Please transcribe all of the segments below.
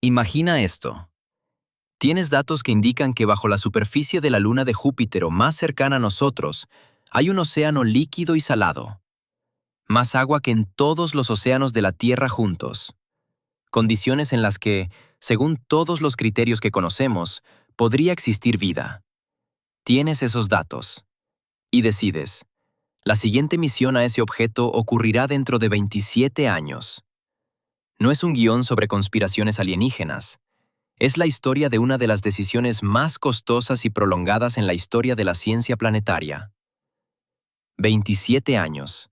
Imagina esto. Tienes datos que indican que bajo la superficie de la luna de Júpiter más cercana a nosotros, hay un océano líquido y salado. Más agua que en todos los océanos de la Tierra juntos. Condiciones en las que, según todos los criterios que conocemos, podría existir vida. Tienes esos datos. Y decides, la siguiente misión a ese objeto ocurrirá dentro de 27 años. No es un guión sobre conspiraciones alienígenas. Es la historia de una de las decisiones más costosas y prolongadas en la historia de la ciencia planetaria. 27 años.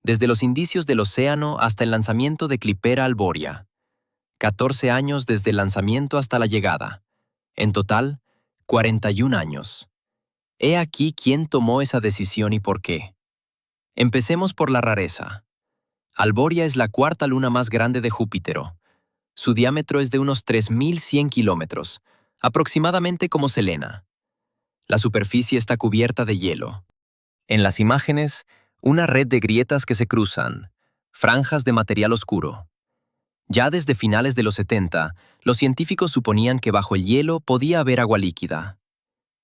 Desde los indicios del océano hasta el lanzamiento de Clipera Alboria. 14 años desde el lanzamiento hasta la llegada. En total, 41 años. He aquí quién tomó esa decisión y por qué. Empecemos por la rareza. Alboria es la cuarta luna más grande de Júpiter. Su diámetro es de unos 3.100 kilómetros, aproximadamente como Selena. La superficie está cubierta de hielo. En las imágenes, una red de grietas que se cruzan, franjas de material oscuro. Ya desde finales de los 70, los científicos suponían que bajo el hielo podía haber agua líquida.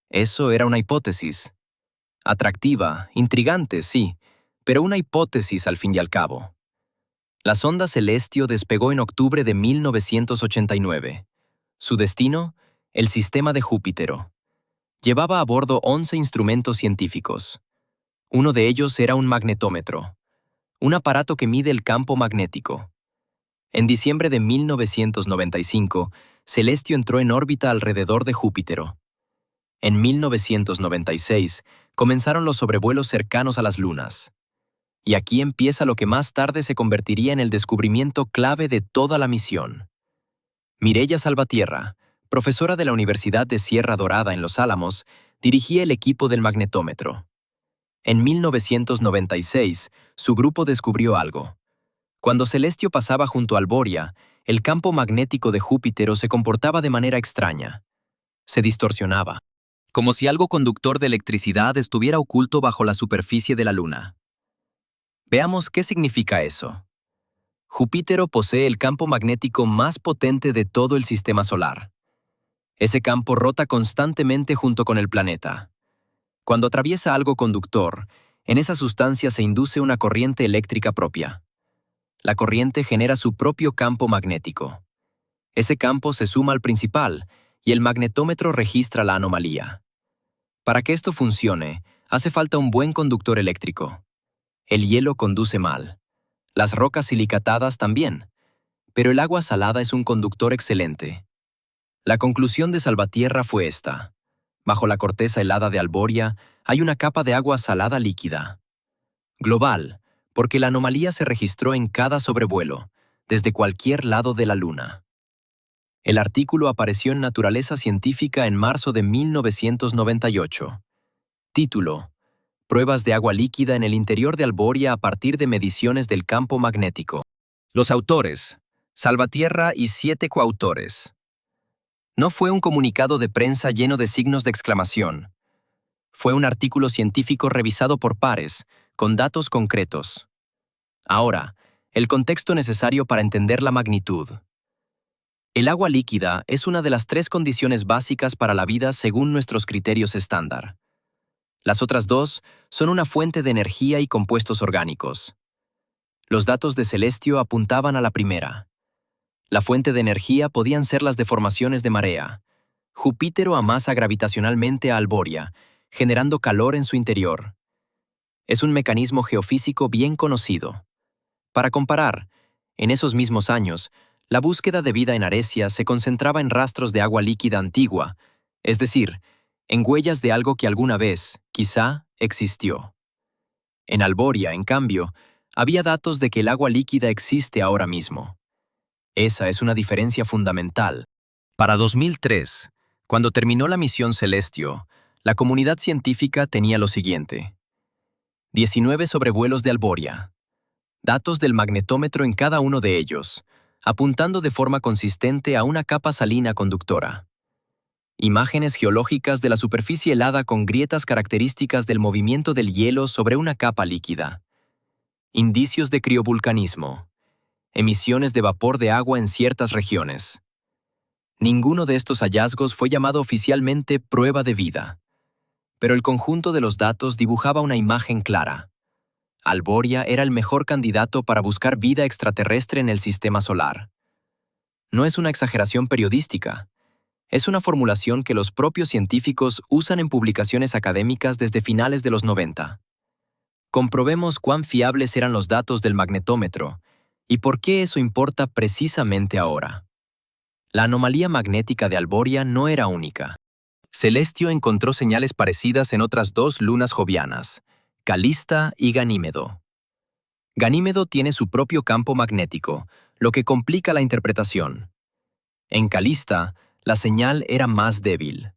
Eso era una hipótesis. Atractiva, intrigante, sí, pero una hipótesis al fin y al cabo. La sonda Celestio despegó en octubre de 1989. Su destino, el sistema de Júpiter. Llevaba a bordo 11 instrumentos científicos. Uno de ellos era un magnetómetro, un aparato que mide el campo magnético. En diciembre de 1995, Celestio entró en órbita alrededor de Júpiter. En 1996, comenzaron los sobrevuelos cercanos a las lunas. Y aquí empieza lo que más tarde se convertiría en el descubrimiento clave de toda la misión. Mireya Salvatierra, profesora de la Universidad de Sierra Dorada en Los Álamos, dirigía el equipo del magnetómetro. En 1996, su grupo descubrió algo. Cuando Celestio pasaba junto a Alboria, el campo magnético de Júpiter se comportaba de manera extraña. Se distorsionaba, como si algo conductor de electricidad estuviera oculto bajo la superficie de la Luna. Veamos qué significa eso. Júpiter posee el campo magnético más potente de todo el sistema solar. Ese campo rota constantemente junto con el planeta. Cuando atraviesa algo conductor, en esa sustancia se induce una corriente eléctrica propia. La corriente genera su propio campo magnético. Ese campo se suma al principal y el magnetómetro registra la anomalía. Para que esto funcione, hace falta un buen conductor eléctrico. El hielo conduce mal. Las rocas silicatadas también. Pero el agua salada es un conductor excelente. La conclusión de Salvatierra fue esta. Bajo la corteza helada de Alboria hay una capa de agua salada líquida. Global, porque la anomalía se registró en cada sobrevuelo, desde cualquier lado de la Luna. El artículo apareció en Naturaleza Científica en marzo de 1998. Título: Pruebas de agua líquida en el interior de Alboria a partir de mediciones del campo magnético. Los autores: Salvatierra y 7 coautores. No fue un comunicado de prensa lleno de signos de exclamación. Fue un artículo científico revisado por pares, con datos concretos. Ahora, el contexto necesario para entender la magnitud. El agua líquida es una de las 3 condiciones básicas para la vida según nuestros criterios estándar. Las otras 2 son una fuente de energía y compuestos orgánicos. Los datos de Celestio apuntaban a la primera. La fuente de energía podían ser las deformaciones de marea. Júpiter amasa gravitacionalmente a Alboria, generando calor en su interior. Es un mecanismo geofísico bien conocido. Para comparar, en esos mismos años, la búsqueda de vida en Aresia se concentraba en rastros de agua líquida antigua, es decir, en huellas de algo que alguna vez, quizá, existió. En Alboria, en cambio, había datos de que el agua líquida existe ahora mismo. Esa es una diferencia fundamental. Para 2003, cuando terminó la misión Celestio, la comunidad científica tenía lo siguiente: 19 sobrevuelos de Alboria. Datos del magnetómetro en cada uno de ellos, apuntando de forma consistente a una capa salina conductora. Imágenes geológicas de la superficie helada con grietas características del movimiento del hielo sobre una capa líquida. Indicios de criovulcanismo. Emisiones de vapor de agua en ciertas regiones. Ninguno de estos hallazgos fue llamado oficialmente prueba de vida, pero el conjunto de los datos dibujaba una imagen clara. Alboria era el mejor candidato para buscar vida extraterrestre en el sistema solar. No es una exageración periodística. Es una formulación que los propios científicos usan en publicaciones académicas desde finales de los 90. Comprobemos cuán fiables eran los datos del magnetómetro y por qué eso importa precisamente ahora. La anomalía magnética de Alboria no era única. Celestio encontró señales parecidas en otras dos lunas jovianas, Calista y Ganímedo. Ganímedo tiene su propio campo magnético, lo que complica la interpretación. En Calista, la señal era más débil.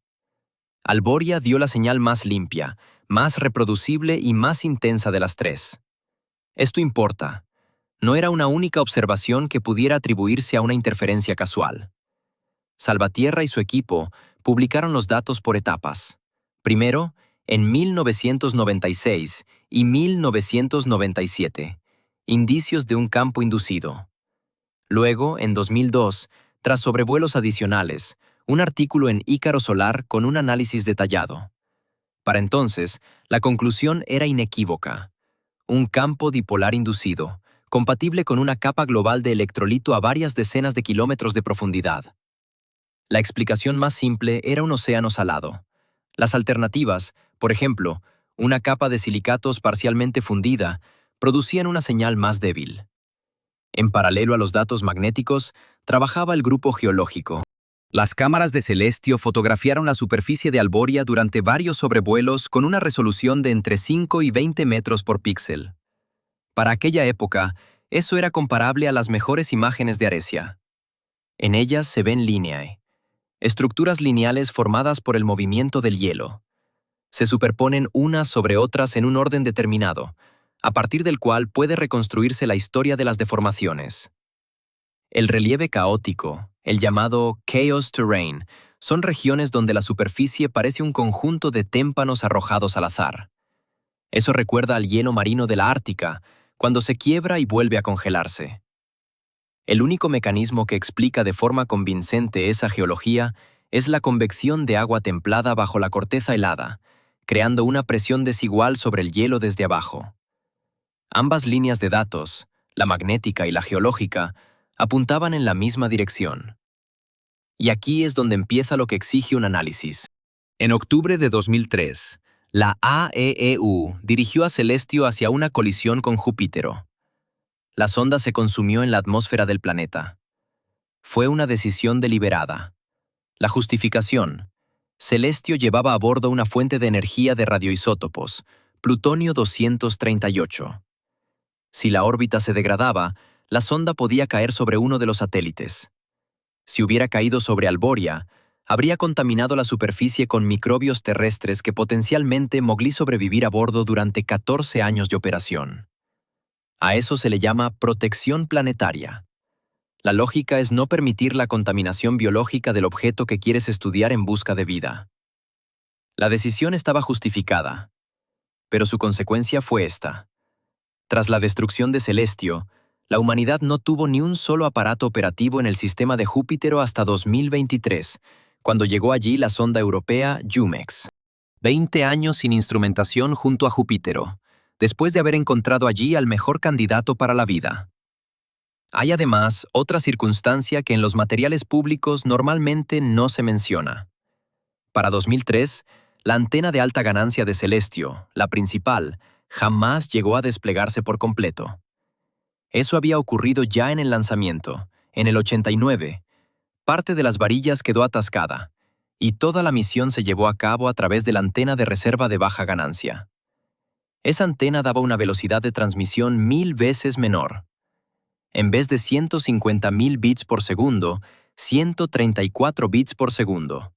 Alboria dio la señal más limpia, más reproducible y más intensa de las tres. Esto importa. No era una única observación que pudiera atribuirse a una interferencia casual. Salvatierra y su equipo publicaron los datos por etapas. Primero, en 1996 y 1997, indicios de un campo inducido. Luego, en 2002, tras sobrevuelos adicionales, un artículo en Ícaro Solar con un análisis detallado. Para entonces, la conclusión era inequívoca. Un campo dipolar inducido, compatible con una capa global de electrolito a varias decenas de kilómetros de profundidad. La explicación más simple era un océano salado. Las alternativas, por ejemplo, una capa de silicatos parcialmente fundida, producían una señal más débil. En paralelo a los datos magnéticos, trabajaba el grupo geológico. Las cámaras de Celestio fotografiaron la superficie de Alboria durante varios sobrevuelos con una resolución de entre 5 y 20 metros por píxel. Para aquella época, eso era comparable a las mejores imágenes de Aresia. En ellas se ven lineae, estructuras lineales formadas por el movimiento del hielo. Se superponen unas sobre otras en un orden determinado, a partir del cual puede reconstruirse la historia de las deformaciones. El relieve caótico, el llamado chaos terrain, son regiones donde la superficie parece un conjunto de témpanos arrojados al azar. Eso recuerda al hielo marino de la Ártica, cuando se quiebra y vuelve a congelarse. El único mecanismo que explica de forma convincente esa geología es la convección de agua templada bajo la corteza helada, creando una presión desigual sobre el hielo desde abajo. Ambas líneas de datos, la magnética y la geológica, apuntaban en la misma dirección. Y aquí es donde empieza lo que exige un análisis. En octubre de 2003, la AEEU dirigió a Celestio hacia una colisión con Júpitero. La sonda se consumió en la atmósfera del planeta. Fue una decisión deliberada. La justificación: Celestio llevaba a bordo una fuente de energía de radioisótopos, plutonio 238. Si la órbita se degradaba, la sonda podía caer sobre uno de los satélites. Si hubiera caído sobre Alboria, habría contaminado la superficie con microbios terrestres que potencialmente mogli sobrevivir a bordo durante 14 años de operación. A eso se le llama protección planetaria. La lógica es no permitir la contaminación biológica del objeto que quieres estudiar en busca de vida. La decisión estaba justificada, pero su consecuencia fue esta. Tras la destrucción de Celestio, la humanidad no tuvo ni un solo aparato operativo en el sistema de Júpitero hasta 2023, cuando llegó allí la sonda europea JUMEX. 20 años sin instrumentación junto a Júpitero, después de haber encontrado allí al mejor candidato para la vida. Hay además otra circunstancia que en los materiales públicos normalmente no se menciona. Para 2003, la antena de alta ganancia de Celestio, la principal, jamás llegó a desplegarse por completo. Eso había ocurrido ya en el lanzamiento, en el 89. Parte de las varillas quedó atascada, y toda la misión se llevó a cabo a través de la antena de reserva de baja ganancia. Esa antena daba una velocidad de transmisión 1000 veces menor. En vez de 150.000 bits por segundo, 134 bits por segundo.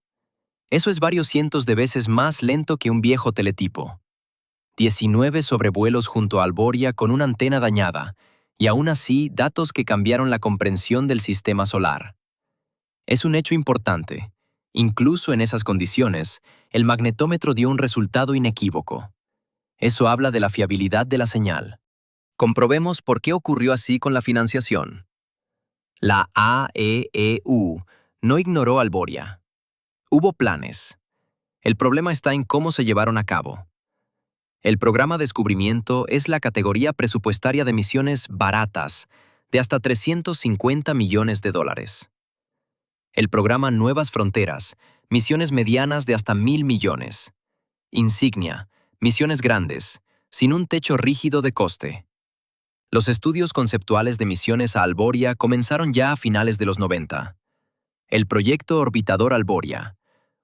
Eso es varios cientos de veces más lento que un viejo teletipo. 19 sobrevuelos junto a Alboria con una antena dañada, y aún así datos que cambiaron la comprensión del sistema solar. Es un hecho importante. Incluso en esas condiciones, el magnetómetro dio un resultado inequívoco. Eso habla de la fiabilidad de la señal. Comprobemos por qué ocurrió así con la financiación. La AEEU no ignoró Alboria. Hubo planes. El problema está en cómo se llevaron a cabo. El programa Descubrimiento es la categoría presupuestaria de misiones baratas, de hasta $350 millones. El programa Nuevas Fronteras, misiones medianas de hasta 1.000 millones. Insignia, misiones grandes, sin un techo rígido de coste. Los estudios conceptuales de misiones a Alboria comenzaron ya a finales de los 90. El proyecto Orbitador Alboria,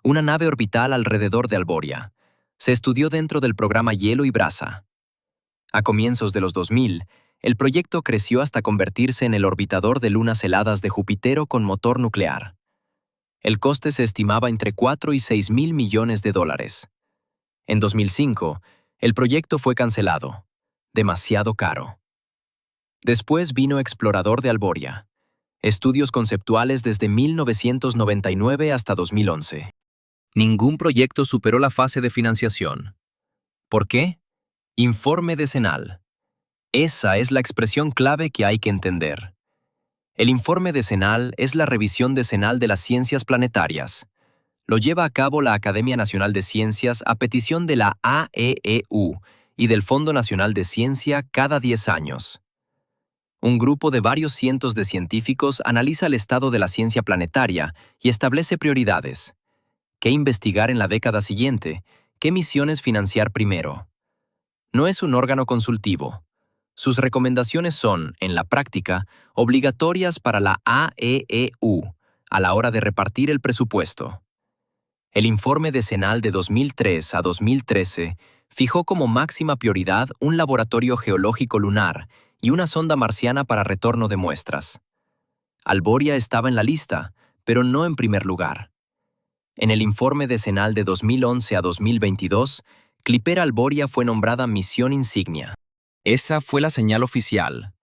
una nave orbital alrededor de Alboria, se estudió dentro del programa Hielo y Brasa. A comienzos de los 2000, el proyecto creció hasta convertirse en el orbitador de lunas heladas de Júpiter con motor nuclear. El coste se estimaba entre 4 y 6 mil millones de dólares. En 2005, el proyecto fue cancelado. Demasiado caro. Después vino Explorador de Alboria. Estudios conceptuales desde 1999 hasta 2011. Ningún proyecto superó la fase de financiación. ¿Por qué? Informe decenal. Esa es la expresión clave que hay que entender. El informe decenal es la revisión decenal de las ciencias planetarias. Lo lleva a cabo la Academia Nacional de Ciencias a petición de la AEEU y del Fondo Nacional de Ciencia cada 10 años. Un grupo de varios cientos de científicos analiza el estado de la ciencia planetaria y establece prioridades. ¿Qué investigar en la década siguiente? ¿Qué misiones financiar primero? No es un órgano consultivo. Sus recomendaciones son, en la práctica, obligatorias para la AEEU a la hora de repartir el presupuesto. El informe decenal de 2003 a 2013 fijó como máxima prioridad un laboratorio geológico lunar y una sonda marciana para retorno de muestras. Alboria estaba en la lista, pero no en primer lugar. En el informe decenal de 2011 a 2022, Clipper Alboria fue nombrada misión insignia. Esa fue la señal oficial.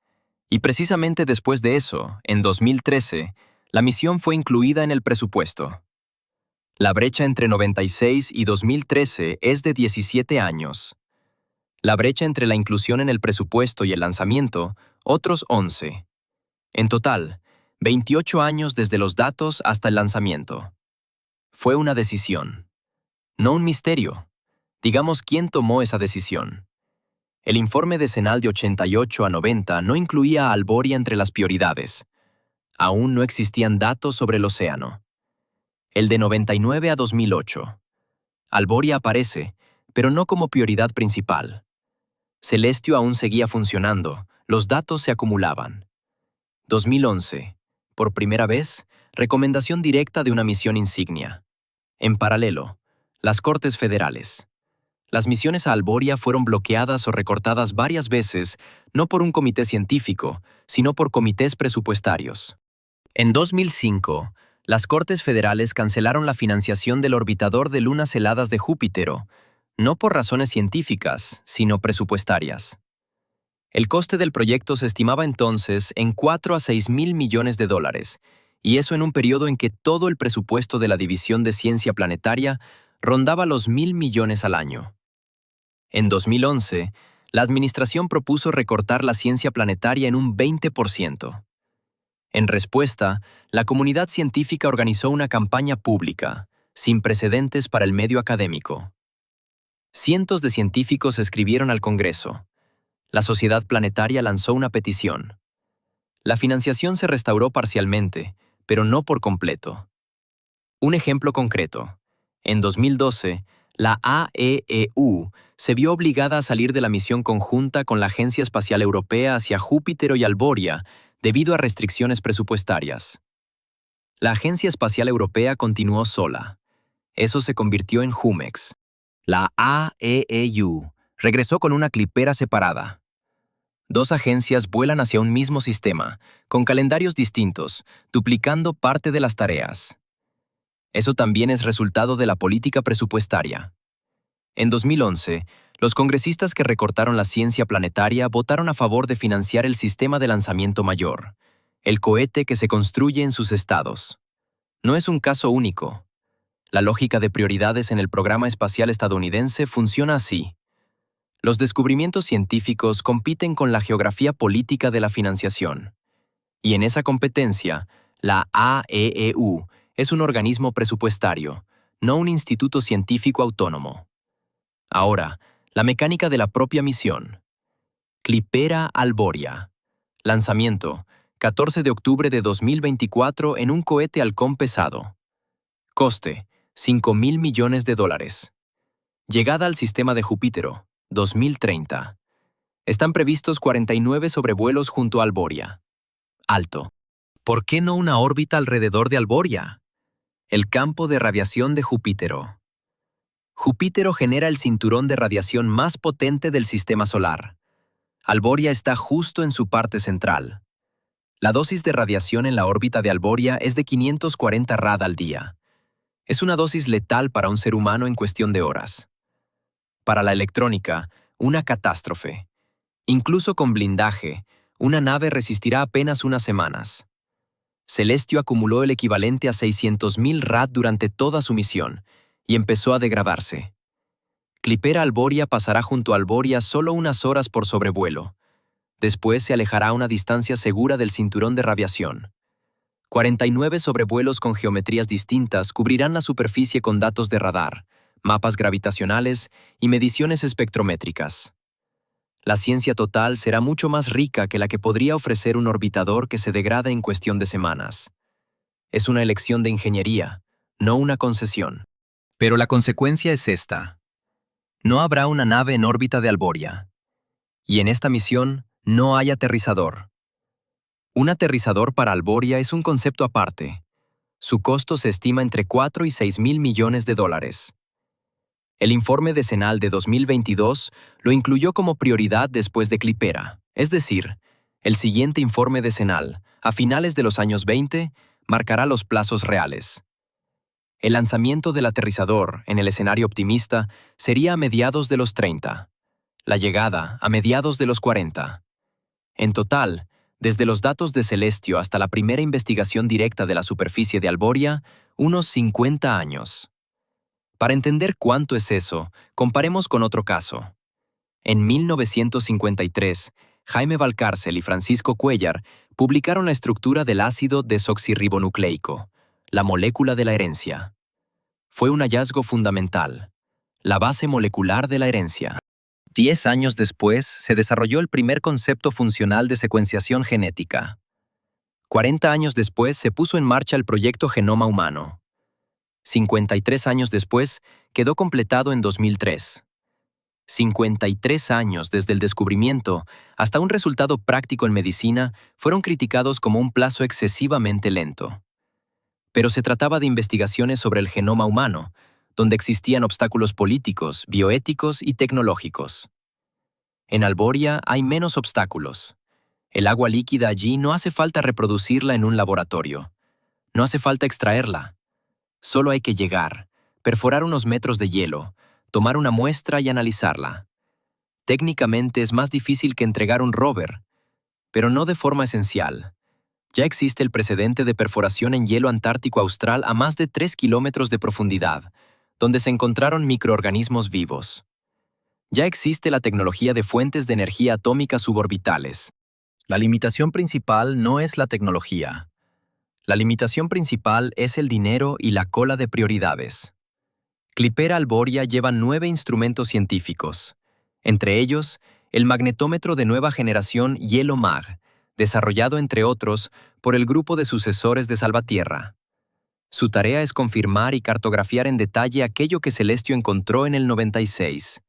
Y precisamente después de eso, en 2013, la misión fue incluida en el presupuesto. La brecha entre 96 y 2013 es de 17 años. La brecha entre la inclusión en el presupuesto y el lanzamiento, otros 11. En total, 28 años desde los datos hasta el lanzamiento. Fue una decisión. No un misterio. Digamos quién tomó esa decisión. El informe decenal de 88 a 90 no incluía a Alboria entre las prioridades. Aún no existían datos sobre el océano. El de 99 a 2008. Alboria aparece, pero no como prioridad principal. Celestio aún seguía funcionando, los datos se acumulaban. 2011. Por primera vez, recomendación directa de una misión insignia. En paralelo, las Cortes Federales. Las misiones a Alboria fueron bloqueadas o recortadas varias veces, no por un comité científico, sino por comités presupuestarios. En 2005, las Cortes Federales cancelaron la financiación del orbitador de lunas heladas de Júpiter, no por razones científicas, sino presupuestarias. El coste del proyecto se estimaba entonces en 4 a 6 mil millones de dólares, y eso en un periodo en que todo el presupuesto de la División de Ciencia Planetaria rondaba los 1.000 millones al año. En 2011, la administración propuso recortar la ciencia planetaria en un 20%. En respuesta, la comunidad científica organizó una campaña pública, sin precedentes para el medio académico. Cientos de científicos escribieron al Congreso. La Sociedad Planetaria lanzó una petición. La financiación se restauró parcialmente, pero no por completo. Un ejemplo concreto. En 2012, la AEEU se vio obligada a salir de la misión conjunta con la Agencia Espacial Europea hacia Júpiter y Alboria debido a restricciones presupuestarias. La Agencia Espacial Europea continuó sola. Eso se convirtió en JUMEX. La AEEU regresó con una clipera separada. Dos agencias vuelan hacia un mismo sistema, con calendarios distintos, duplicando parte de las tareas. Eso también es resultado de la política presupuestaria. En 2011, los congresistas que recortaron la ciencia planetaria votaron a favor de financiar el sistema de lanzamiento mayor, el cohete que se construye en sus estados. No es un caso único. La lógica de prioridades en el programa espacial estadounidense funciona así. Los descubrimientos científicos compiten con la geografía política de la financiación. Y en esa competencia, la AEEU es un organismo presupuestario, no un instituto científico autónomo. Ahora, la mecánica de la propia misión. Clipera Alboria. Lanzamiento: 14 de octubre de 2024 en un cohete halcón pesado. Coste: $5.000 millones. Llegada al sistema de Júpitero: 2030. Están previstos 49 sobrevuelos junto a Alboria. Alto. ¿Por qué no una órbita alrededor de Alboria? El campo de radiación de Júpitero. Júpitero genera el cinturón de radiación más potente del sistema solar. Alboria está justo en su parte central. La dosis de radiación en la órbita de Alboria es de 540 rad al día. Es una dosis letal para un ser humano en cuestión de horas. Para la electrónica, una catástrofe. Incluso con blindaje, una nave resistirá apenas unas semanas. Celestio acumuló el equivalente a 600.000 rad durante toda su misión y empezó a degradarse. Clipera Alboria pasará junto a Alboria solo unas horas por sobrevuelo. Después se alejará a una distancia segura del cinturón de radiación. 49 sobrevuelos con geometrías distintas cubrirán la superficie con datos de radar, mapas gravitacionales y mediciones espectrométricas. La ciencia total será mucho más rica que la que podría ofrecer un orbitador que se degrada en cuestión de semanas. Es una elección de ingeniería, no una concesión. Pero la consecuencia es esta. No habrá una nave en órbita de Alboria. Y en esta misión no hay aterrizador. Un aterrizador para Alboria es un concepto aparte. Su costo se estima entre 4 y 6.000 millones de dólares. El informe decenal de 2022 lo incluyó como prioridad después de Clipera, es decir, el siguiente informe decenal, a finales de los años 20, marcará los plazos reales. El lanzamiento del aterrizador, en el escenario optimista, sería a mediados de los 30. La llegada, a mediados de los 40. En total, desde los datos de Celestio hasta la primera investigación directa de la superficie de Alboria, unos 50 años. Para entender cuánto es eso, comparemos con otro caso. En 1953, Jaime Valcárcel y Francisco Cuéllar publicaron la estructura del ácido desoxirribonucleico, la molécula de la herencia. Fue un hallazgo fundamental, la base molecular de la herencia. 10 años después, se desarrolló el primer concepto funcional de secuenciación genética. 40 años después, se puso en marcha el proyecto Genoma Humano. 53 años después, quedó completado en 2003. 53 años desde el descubrimiento hasta un resultado práctico en medicina fueron criticados como un plazo excesivamente lento. Pero se trataba de investigaciones sobre el genoma humano, donde existían obstáculos políticos, bioéticos y tecnológicos. En Alboria hay menos obstáculos. El agua líquida allí no hace falta reproducirla en un laboratorio. No hace falta extraerla. Solo hay que llegar, perforar unos metros de hielo, tomar una muestra y analizarla. Técnicamente es más difícil que entregar un rover, pero no de forma esencial. Ya existe el precedente de perforación en hielo antártico austral a más de 3 kilómetros de profundidad, donde se encontraron microorganismos vivos. Ya existe la tecnología de fuentes de energía atómica suborbitales. La limitación principal no es la tecnología. La limitación principal es el dinero y la cola de prioridades. Clipera Alboria lleva 9 instrumentos científicos, entre ellos el magnetómetro de nueva generación Hielo-Mag, desarrollado entre otros por el grupo de sucesores de Salvatierra. Su tarea es confirmar y cartografiar en detalle aquello que Celestio encontró en el 96.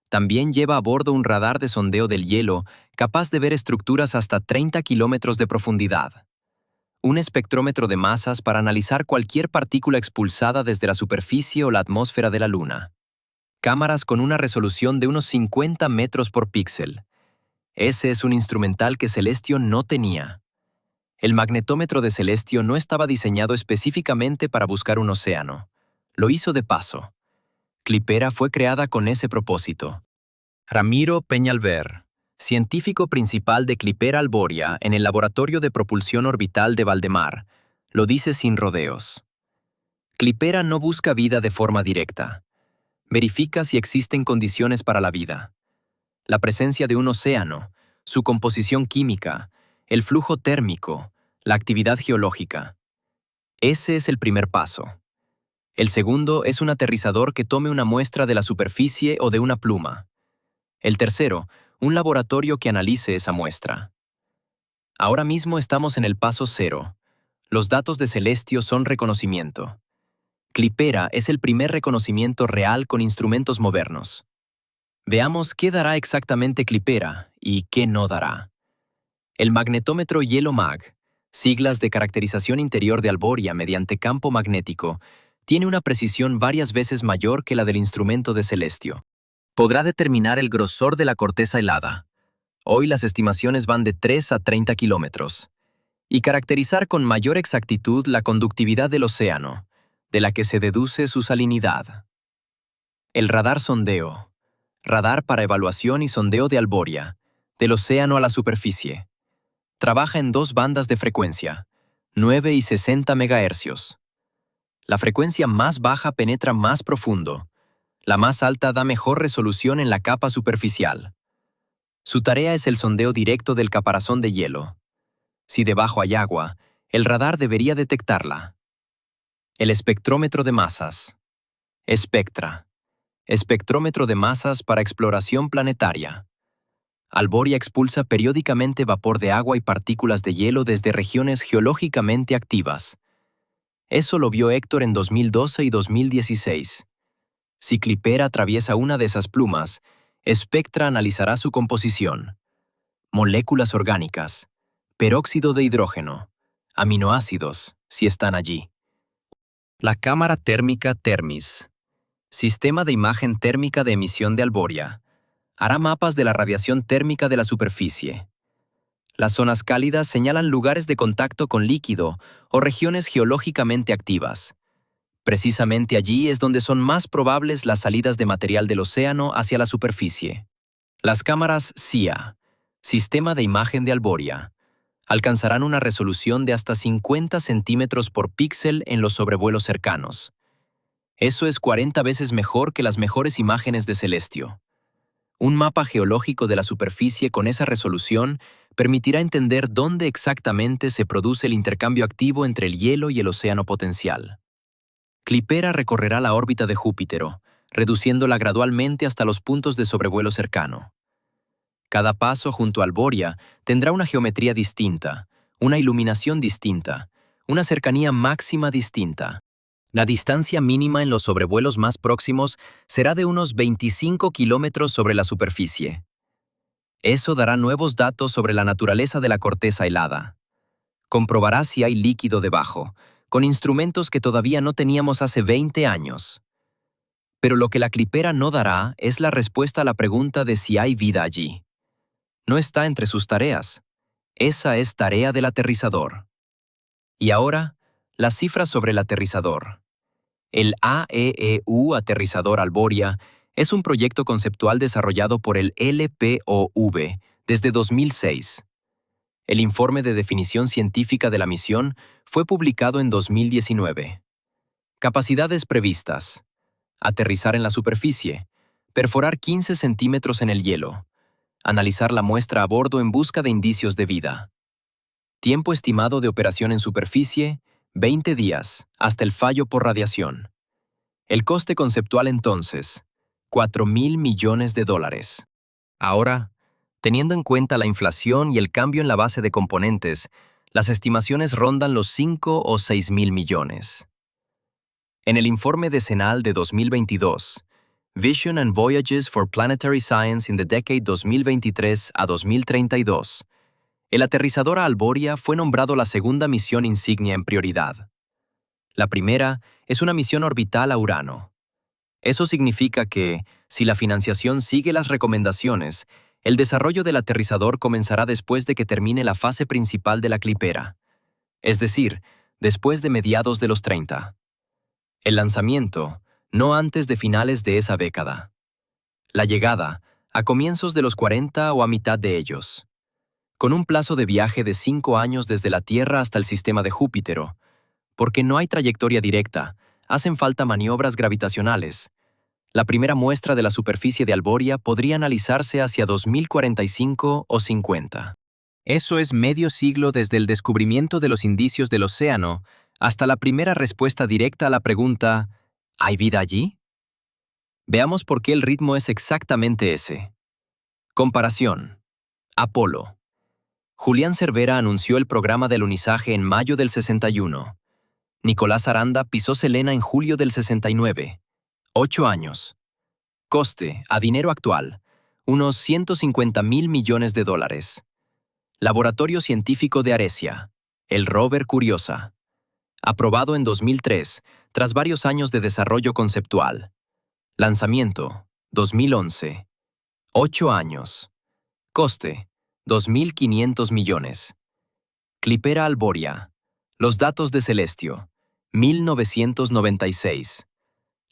También lleva a bordo un radar de sondeo del hielo capaz de ver estructuras hasta 30 kilómetros de profundidad. Un espectrómetro de masas para analizar cualquier partícula expulsada desde la superficie o la atmósfera de la Luna. Cámaras con una resolución de unos 50 metros por píxel. Ese es un instrumental que Celestio no tenía. El magnetómetro de Celestio no estaba diseñado específicamente para buscar un océano. Lo hizo de paso. Clipera fue creada con ese propósito. Ramiro Peñalver, científico principal de Clipera Alboria en el Laboratorio de Propulsión Orbital de Valdemar, lo dice sin rodeos. Clipera no busca vida de forma directa. Verifica si existen condiciones para la vida. La presencia de un océano, su composición química, el flujo térmico, la actividad geológica. Ese es el primer paso. El segundo es un aterrizador que tome una muestra de la superficie o de una pluma. El tercero, un laboratorio que analice esa muestra. Ahora mismo estamos en el paso 0. Los datos de Celestio son reconocimiento. Clipera es el primer reconocimiento real con instrumentos modernos. Veamos qué dará exactamente Clipera y qué no dará. El magnetómetro YellowMag, siglas de caracterización interior de Alboria mediante campo magnético, tiene una precisión varias veces mayor que la del instrumento de Celestio. Podrá determinar el grosor de la corteza helada. Hoy las estimaciones van de 3 a 30 kilómetros. Y caracterizar con mayor exactitud la conductividad del océano, de la que se deduce su salinidad. El radar sondeo. Radar para evaluación y sondeo de Alboria, del océano a la superficie. Trabaja en 2 bandas de frecuencia, 9 y 60 MHz. La frecuencia más baja penetra más profundo. La más alta da mejor resolución en la capa superficial. Su tarea es el sondeo directo del caparazón de hielo. Si debajo hay agua, el radar debería detectarla. El espectrómetro de masas. Espectra. Espectrómetro de masas para exploración planetaria. Alboria expulsa periódicamente vapor de agua y partículas de hielo desde regiones geológicamente activas. Eso lo vio Héctor en 2012 y 2016. Si Clipera atraviesa una de esas plumas, Spectra analizará su composición. Moléculas orgánicas, peróxido de hidrógeno, aminoácidos, si están allí. La cámara térmica TERMIS, sistema de imagen térmica de emisión de Alboria, hará mapas de la radiación térmica de la superficie. Las zonas cálidas señalan lugares de contacto con líquido o regiones geológicamente activas. Precisamente allí es donde son más probables las salidas de material del océano hacia la superficie. Las cámaras SIA, Sistema de Imagen de Alboria, alcanzarán una resolución de hasta 50 centímetros por píxel en los sobrevuelos cercanos. Eso es 40 veces mejor que las mejores imágenes de Celestio. Un mapa geológico de la superficie con esa resolución permitirá entender dónde exactamente se produce el intercambio activo entre el hielo y el océano potencial. Clipera recorrerá la órbita de Júpiter, reduciéndola gradualmente hasta los puntos de sobrevuelo cercano. Cada paso junto a Alboria tendrá una geometría distinta, una iluminación distinta, una cercanía máxima distinta. La distancia mínima en los sobrevuelos más próximos será de unos 25 kilómetros sobre la superficie. Eso dará nuevos datos sobre la naturaleza de la corteza helada. Comprobará si hay líquido debajo, con instrumentos que todavía no teníamos hace 20 años. Pero lo que la Clipera no dará es la respuesta a la pregunta de si hay vida allí. No está entre sus tareas. Esa es tarea del aterrizador. Y ahora, las cifras sobre el aterrizador. El AEEU Aterrizador Alboria es un proyecto conceptual desarrollado por el LPOV desde 2006. El informe de definición científica de la misión fue publicado en 2019. Capacidades previstas. Aterrizar en la superficie. Perforar 15 centímetros en el hielo. Analizar la muestra a bordo en busca de indicios de vida. Tiempo estimado de operación en superficie, 20 días, hasta el fallo por radiación. El coste conceptual entonces, $4.000 millones. Ahora, teniendo en cuenta la inflación y el cambio en la base de componentes, las estimaciones rondan los 5 o 6.000 millones. En el informe decenal de 2022, Vision and Voyages for Planetary Science in the Decade 2023 a 2032, el aterrizador a Alboria fue nombrado la segunda misión insignia en prioridad. La primera es una misión orbital a Urano. Eso significa que, si la financiación sigue las recomendaciones, el desarrollo del aterrizador comenzará después de que termine la fase principal de la Clipera, es decir, después de mediados de los 30. El lanzamiento, no antes de finales de esa década. La llegada, a comienzos de los 40 o a mitad de ellos. Con un plazo de viaje de 5 años desde la Tierra hasta el sistema de Júpiter, porque no hay trayectoria directa, hacen falta maniobras gravitacionales. La primera muestra de la superficie de Alboria podría analizarse hacia 2045 o 50. Eso es medio siglo desde el descubrimiento de los indicios del océano hasta la primera respuesta directa a la pregunta ¿hay vida allí? Veamos por qué el ritmo es exactamente ese. Comparación. Apolo. Julián Cervera anunció el programa de alunizaje en mayo del 61. Nicolás Aranda pisó Selena en julio del 69. 8 años. Coste, a dinero actual, unos 150.000 millones de dólares. Laboratorio Científico de Arecia, el rover Curiosa. Aprobado en 2003, tras varios años de desarrollo conceptual. Lanzamiento, 2011. 8 años. Coste, 2.500 millones. Clipera Alboria. Los datos de Celestio, 1996.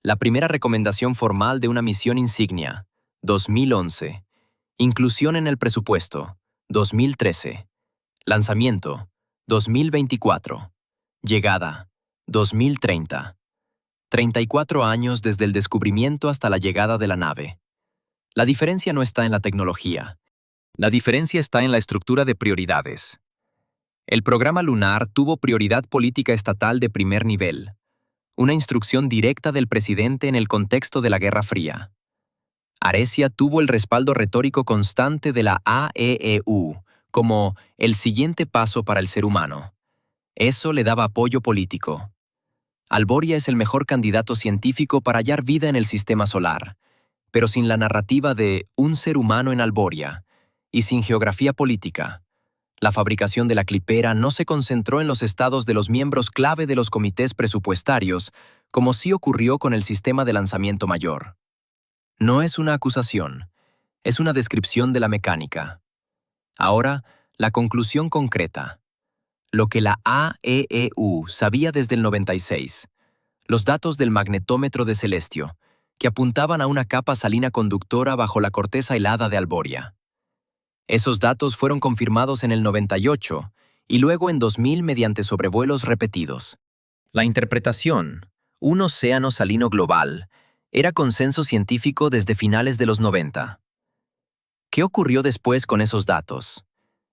La primera recomendación formal de una misión insignia, 2011. Inclusión en el presupuesto, 2013. Lanzamiento, 2024. Llegada, 2030. 34 años desde el descubrimiento hasta la llegada de la nave. La diferencia no está en la tecnología. La diferencia está en la estructura de prioridades. El programa lunar tuvo prioridad política estatal de primer nivel, una instrucción directa del presidente en el contexto de la Guerra Fría. Arecia tuvo el respaldo retórico constante de la AEEU como el siguiente paso para el ser humano. Eso le daba apoyo político. Alboria es el mejor candidato científico para hallar vida en el sistema solar, pero sin la narrativa de un ser humano en Alboria y sin geografía política. La fabricación de la clipera no se concentró en los estados de los miembros clave de los comités presupuestarios, como sí ocurrió con el sistema de lanzamiento mayor. No es una acusación, es una descripción de la mecánica. Ahora, la conclusión concreta. Lo que la AEEU sabía desde el 96. Los datos del magnetómetro de Celestio, que apuntaban a una capa salina conductora bajo la corteza helada de Alboria. Esos datos fueron confirmados en el 98 y luego en 2000 mediante sobrevuelos repetidos. La interpretación, un océano salino global, era consenso científico desde finales de los 90. ¿Qué ocurrió después con esos datos?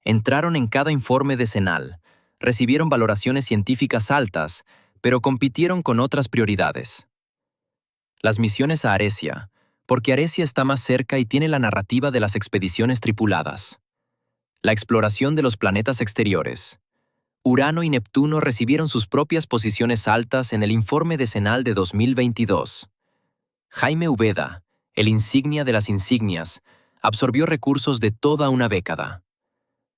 Entraron en cada informe decenal, recibieron valoraciones científicas altas, pero compitieron con otras prioridades. Las misiones a Arecia, porque Arecia está más cerca y tiene la narrativa de las expediciones tripuladas. La exploración de los planetas exteriores. Urano y Neptuno recibieron sus propias posiciones altas en el informe decenal de 2022. Jaime Ubeda, el insignia de las insignias, absorbió recursos de toda una década.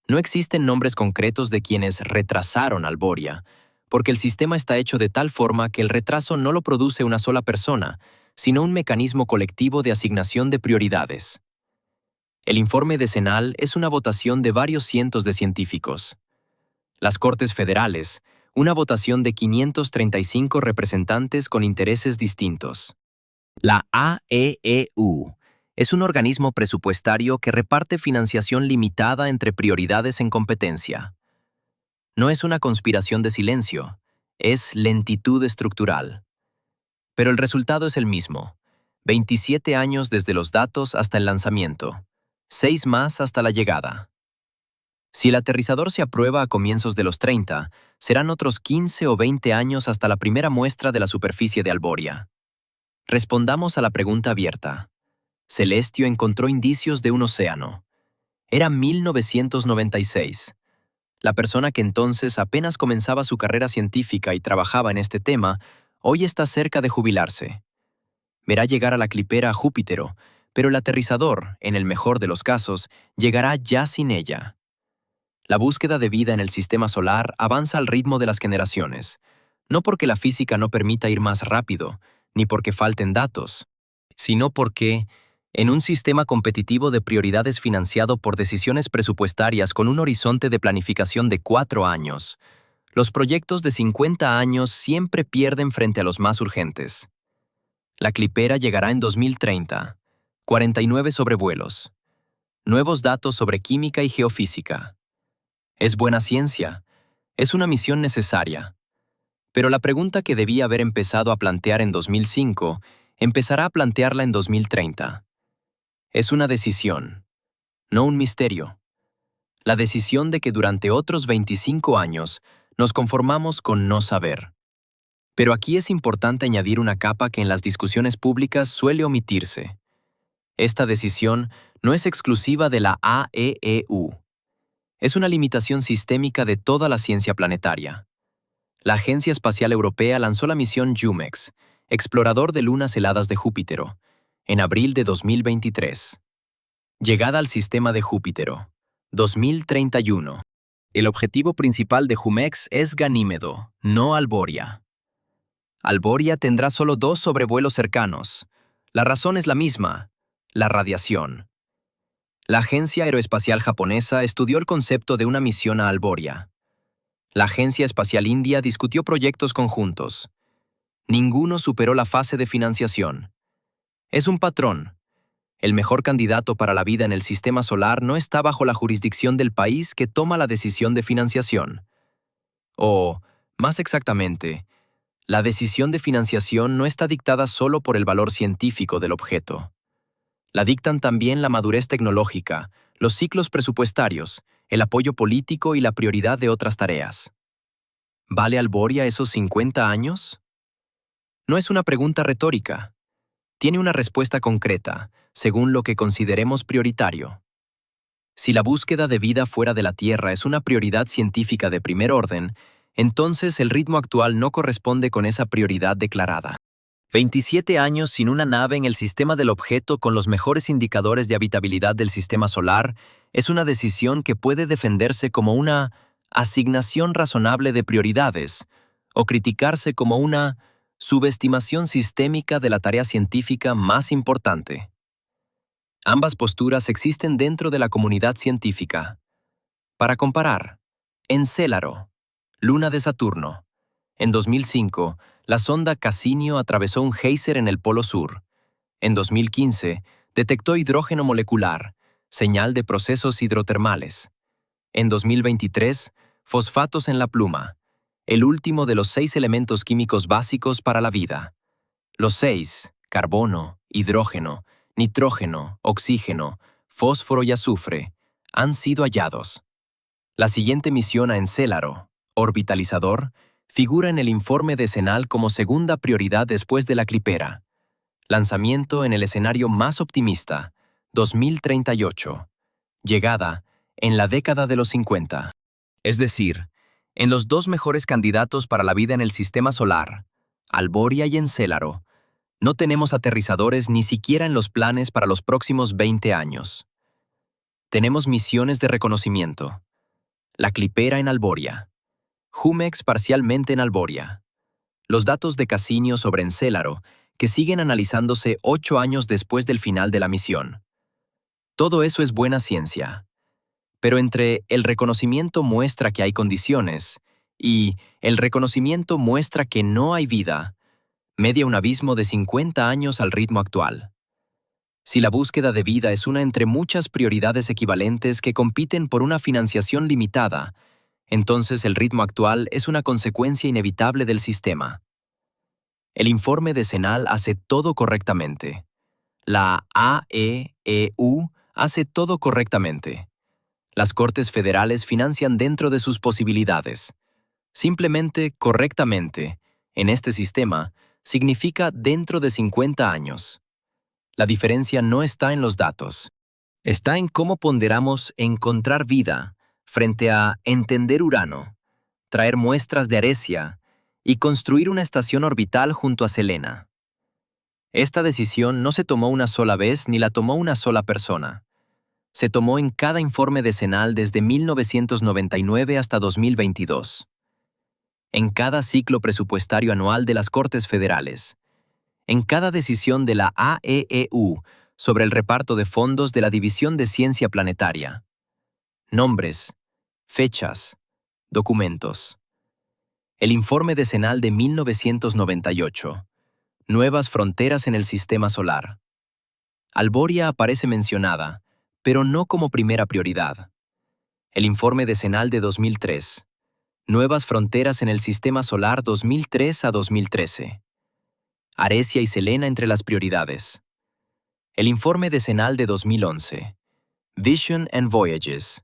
No existen nombres concretos de quienes retrasaron Alboria, porque el sistema está hecho de tal forma que el retraso no lo produce una sola persona, sino un mecanismo colectivo de asignación de prioridades. El informe decenal es una votación de varios cientos de científicos. Las Cortes Federales, una votación de 535 representantes con intereses distintos. La AEEU es un organismo presupuestario que reparte financiación limitada entre prioridades en competencia. No es una conspiración de silencio, es lentitud estructural. Pero el resultado es el mismo. 27 años desde los datos hasta el lanzamiento. 6 más hasta la llegada. Si el aterrizador se aprueba a comienzos de los 30, serán otros 15 o 20 años hasta la primera muestra de la superficie de Alboria. Respondamos a la pregunta abierta. Celestio encontró indicios de un océano. Era 1996. La persona que entonces apenas comenzaba su carrera científica y trabajaba en este tema, hoy está cerca de jubilarse. Verá llegar a la clipera a Júpitero, pero el aterrizador, en el mejor de los casos, llegará ya sin ella. La búsqueda de vida en el sistema solar avanza al ritmo de las generaciones, no porque la física no permita ir más rápido, ni porque falten datos, sino porque, en un sistema competitivo de prioridades financiado por decisiones presupuestarias con un horizonte de planificación de 4 años, los proyectos de 50 años siempre pierden frente a los más urgentes. La clipera llegará en 2030, 49 sobrevuelos, nuevos datos sobre química y geofísica. Es buena ciencia, es una misión necesaria. Pero la pregunta que debía haber empezado a plantear en 2005, empezará a plantearla en 2030. Es una decisión, no un misterio. La decisión de que durante otros 25 años nos conformamos con no saber. Pero aquí es importante añadir una capa que en las discusiones públicas suele omitirse. Esta decisión no es exclusiva de la AEEU. Es una limitación sistémica de toda la ciencia planetaria. La Agencia Espacial Europea lanzó la misión JUMEX, explorador de lunas heladas de Júpiter, en abril de 2023. Llegada al sistema de Júpiter, 2031. El objetivo principal de JUMEX es Ganímedo, no Alboria. Alboria tendrá solo 2 sobrevuelos cercanos. La razón es la misma: la radiación. La Agencia Aeroespacial Japonesa estudió el concepto de una misión a Alboria. La Agencia Espacial India discutió proyectos conjuntos. Ninguno superó la fase de financiación. Es un patrón. El mejor candidato para la vida en el sistema solar no está bajo la jurisdicción del país que toma la decisión de financiación. O, más exactamente, la decisión de financiación no está dictada solo por el valor científico del objeto. La dictan también la madurez tecnológica, los ciclos presupuestarios, el apoyo político y la prioridad de otras tareas. ¿Vale Alboria esos 50 años? No es una pregunta retórica. Tiene una respuesta concreta, según lo que consideremos prioritario. Si la búsqueda de vida fuera de la Tierra es una prioridad científica de primer orden, entonces el ritmo actual no corresponde con esa prioridad declarada. 27 años sin una nave en el sistema del objeto con los mejores indicadores de habitabilidad del sistema solar es una decisión que puede defenderse como una asignación razonable de prioridades o criticarse como una subestimación sistémica de la tarea científica más importante. Ambas posturas existen dentro de la comunidad científica. Para comparar, Encélaro, luna de Saturno. En 2005, la sonda Cassini atravesó un geyser en el Polo Sur. En 2015, detectó hidrógeno molecular, señal de procesos hidrotermales. En 2023, fosfatos en la pluma, el último de los 6 elementos químicos básicos para la vida. Los 6, carbono, hidrógeno, nitrógeno, oxígeno, fósforo y azufre, han sido hallados. La siguiente misión a Encélaro, orbitalizador, figura en el informe decenal como segunda prioridad después de la Clipera. Lanzamiento en el escenario más optimista, 2038. Llegada en la década de los 50. Es decir, en los 2 mejores candidatos para la vida en el sistema solar, Alboria y Encélaro, no tenemos aterrizadores ni siquiera en los planes para los próximos 20 años. Tenemos misiones de reconocimiento. La Clipera en Alboria. JUMEX parcialmente en Alboria. Los datos de Cassini sobre Encélaro, que siguen analizándose 8 años después del final de la misión. Todo eso es buena ciencia. Pero entre el reconocimiento muestra que hay condiciones y el reconocimiento muestra que no hay vida, media un abismo de 50 años al ritmo actual. Si la búsqueda de vida es una entre muchas prioridades equivalentes que compiten por una financiación limitada, entonces el ritmo actual es una consecuencia inevitable del sistema. El informe decenal hace todo correctamente. La AEEU hace todo correctamente. Las Cortes Federales financian dentro de sus posibilidades. Simplemente correctamente, en este sistema, significa dentro de 50 años. La diferencia no está en los datos. Está en cómo ponderamos encontrar vida frente a entender Urano, traer muestras de Aresia y construir una estación orbital junto a Selena. Esta decisión no se tomó una sola vez ni la tomó una sola persona. Se tomó en cada informe decenal desde 1999 hasta 2022. En cada ciclo presupuestario anual de las Cortes Federales. En cada decisión de la AEEU sobre el reparto de fondos de la División de Ciencia Planetaria. Nombres, fechas, documentos. El informe decenal de 1998. Nuevas fronteras en el sistema solar. Alboria aparece mencionada, pero no como primera prioridad. El informe decenal de 2003. Nuevas fronteras en el sistema solar 2003 a 2013. Aresia y Selena entre las prioridades. El informe decenal de 2011. Vision and Voyages.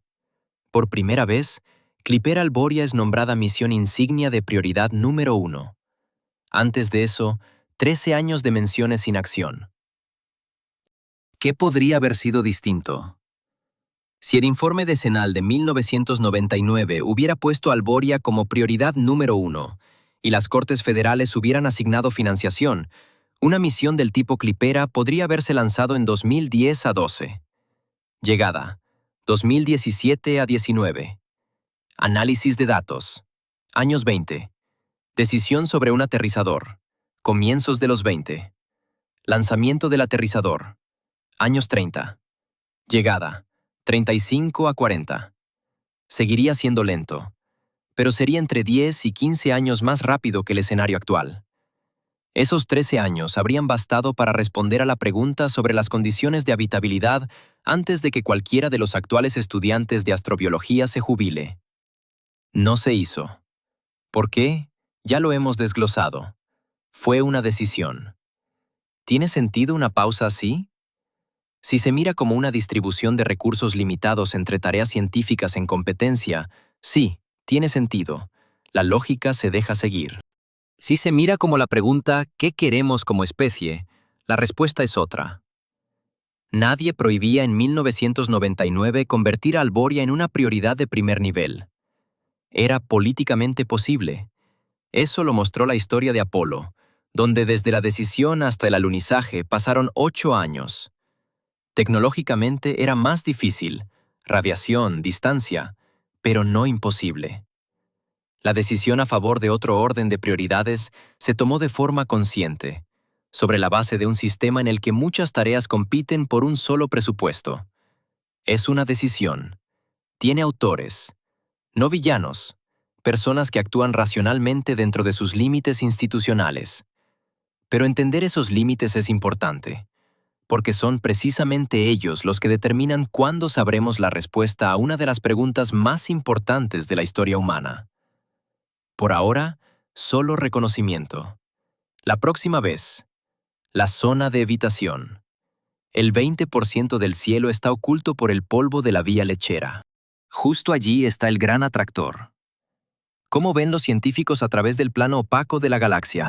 Por primera vez, Clipera Alboria es nombrada misión insignia de prioridad número 1. Antes de eso, 13 años de menciones sin acción. ¿Qué podría haber sido distinto? Si el informe decenal de 1999 hubiera puesto a Alboria como prioridad número 1 y las Cortes Federales hubieran asignado financiación, una misión del tipo Clipera podría haberse lanzado en 2010 a 12. Llegada, 2017 a 19. Análisis de datos. Años 20. Decisión sobre un aterrizador. Comienzos de los 20. Lanzamiento del aterrizador. Años 30. Llegada, 35 a 40. Seguiría siendo lento, pero sería entre 10 y 15 años más rápido que el escenario actual. Esos 13 años habrían bastado para responder a la pregunta sobre las condiciones de habitabilidad antes de que cualquiera de los actuales estudiantes de astrobiología se jubile. No se hizo. ¿Por qué? Ya lo hemos desglosado. Fue una decisión. ¿Tiene sentido una pausa así? Si se mira como una distribución de recursos limitados entre tareas científicas en competencia, sí, tiene sentido. La lógica se deja seguir. Si se mira como la pregunta ¿qué queremos como especie?, la respuesta es otra. Nadie prohibía en 1999 convertir a Alboria en una prioridad de primer nivel. Era políticamente posible. Eso lo mostró la historia de Apolo, donde desde la decisión hasta el alunizaje pasaron 8 años. Tecnológicamente era más difícil, radiación, distancia, pero no imposible. La decisión a favor de otro orden de prioridades se tomó de forma consciente, sobre la base de un sistema en el que muchas tareas compiten por un solo presupuesto. Es una decisión. Tiene autores, no villanos, personas que actúan racionalmente dentro de sus límites institucionales. Pero entender esos límites es importante, porque son precisamente ellos los que determinan cuándo sabremos la respuesta a una de las preguntas más importantes de la historia humana. Por ahora, solo reconocimiento. La próxima vez, la zona de evitación. El 20% del cielo está oculto por el polvo de la vía lechera. Justo allí está el gran atractor. ¿Cómo ven los científicos a través del plano opaco de la galaxia?